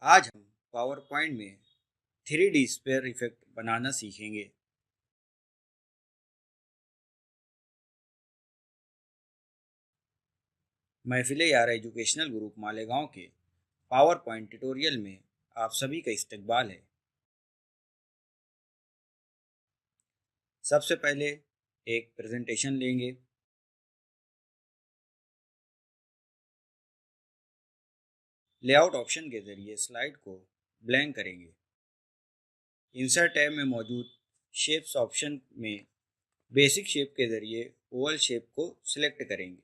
आज हम power point में 3D स्पेयर इफेक्ट बनाना सीखेंगे। महफिल यार एजुकेशनल ग्रुप मालेगांव के पावर पॉइंट ट्यूटोरियल में आप सभी का इस्तकबाल है। सबसे पहले एक प्रेजेंटेशन लेंगे। लेआउट ऑप्शन के ज़रिए स्लाइड को ब्लैंक करेंगे। इंसर्ट टैब में मौजूद शेप्स ऑप्शन में बेसिक शेप के ज़रिए ओवल शेप को सिलेक्ट करेंगे।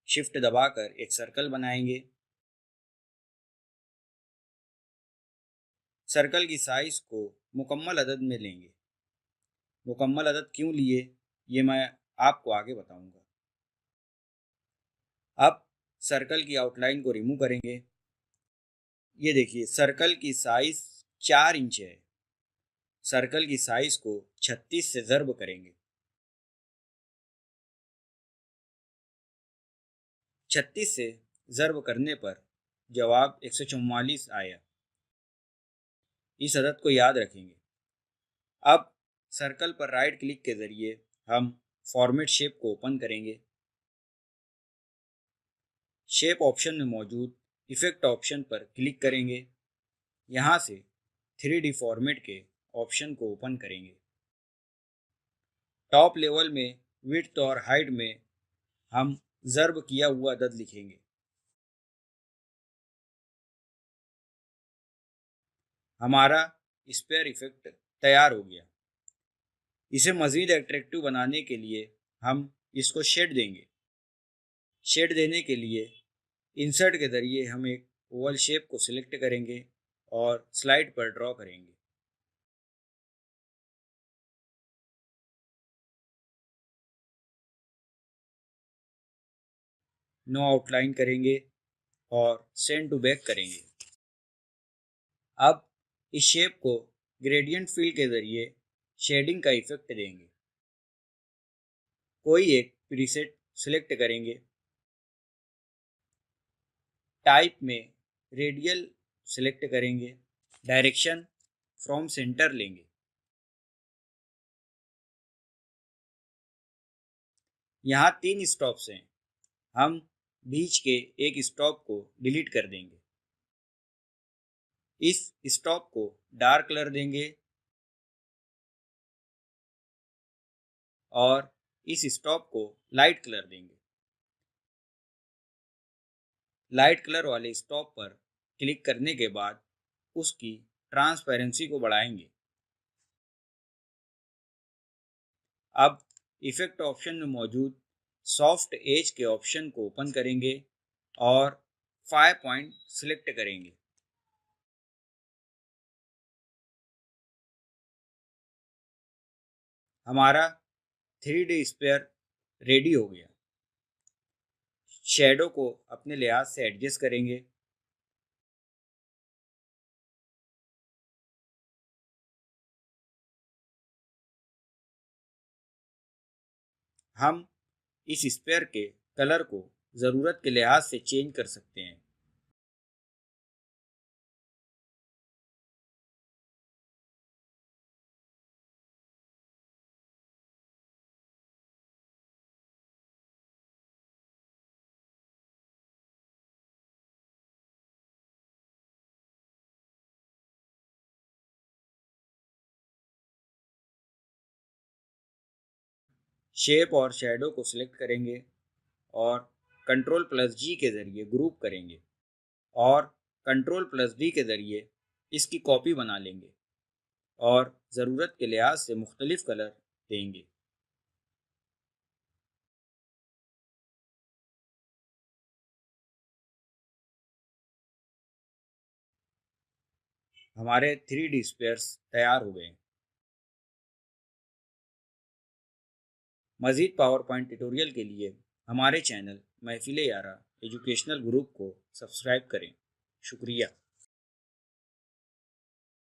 शिफ्ट दबाकर एक सर्कल बनाएंगे। सर्कल की साइज को मुकम्मल अदद में लेंगे। मुकम्मल अदद क्यों लिए ये मैं आपको आगे बताऊंगा। अब सर्कल की आउटलाइन को रिमूव करेंगे। ये देखिए सर्कल की साइज 4 इंच है। सर्कल की साइज को 36 से ज़र्ब करेंगे। 36 से ज़र्ब करने पर जवाब 144 आया। इस अदद को याद रखेंगे। अब सर्कल पर राइट क्लिक के ज़रिए हम फॉर्मेट शेप को ओपन करेंगे। शेप ऑप्शन में मौजूद इफेक्ट ऑप्शन पर क्लिक करेंगे। यहाँ से 3D फॉर्मेट के ऑप्शन को ओपन करेंगे। टॉप लेवल में विड्थ और हाइट में हम ज़र्ब किया हुआ अदद लिखेंगे। हमारा स्पेयर इफेक्ट तैयार हो गया। इसे मज़ीद अट्रैक्टिव बनाने के लिए हम इसको शेड देंगे। शेड देने के लिए इंसर्ट के ज़रिए हम एक ओवल शेप को सिलेक्ट करेंगे और स्लाइड पर ड्रॉ करेंगे। नो आउटलाइन करेंगे और सेंड टू बैक करेंगे। अब इस शेप को ग्रेडियंट फिल के ज़रिए शेडिंग का इफेक्ट देंगे। कोई एक प्रीसेट सिलेक्ट करेंगे। टाइप में रेडियल सिलेक्ट करेंगे। डायरेक्शन फ्रॉम सेंटर लेंगे। यहाँ 3 स्टॉप्स हैं। हम बीच के एक स्टॉप को डिलीट कर देंगे। इस स्टॉप को डार्क कलर देंगे और इस स्टॉप को लाइट कलर देंगे। लाइट कलर वाले स्टॉप पर क्लिक करने के बाद उसकी ट्रांसपेरेंसी को बढ़ाएंगे। अब इफेक्ट ऑप्शन में मौजूद सॉफ्ट एज के ऑप्शन को ओपन करेंगे और 5 पॉइंट सिलेक्ट करेंगे। हमारा 3D स्पेयर रेडी हो गया। शेडो को अपने लिहाज से एडजस्ट करेंगे। हम इस स्पेयर के कलर को ज़रूरत के लिहाज से चेंज कर सकते हैं। शेप और शेडो को सिलेक्ट करेंगे और कंट्रोल प्लस जी के ज़रिए ग्रुप करेंगे और कंट्रोल प्लस डी के ज़रिए इसकी कॉपी बना लेंगे और ज़रूरत के लिहाज से मुख्तलिफ कलर देंगे। हमारे 3D स्पेयर्स तैयार हो गए। मज़ीद पावर पॉइंट ट्यूटोरियल के लिए हमारे चैनल महफिल यारा एजुकेशनल ग्रुप को सब्सक्राइब करें। शुक्रिया।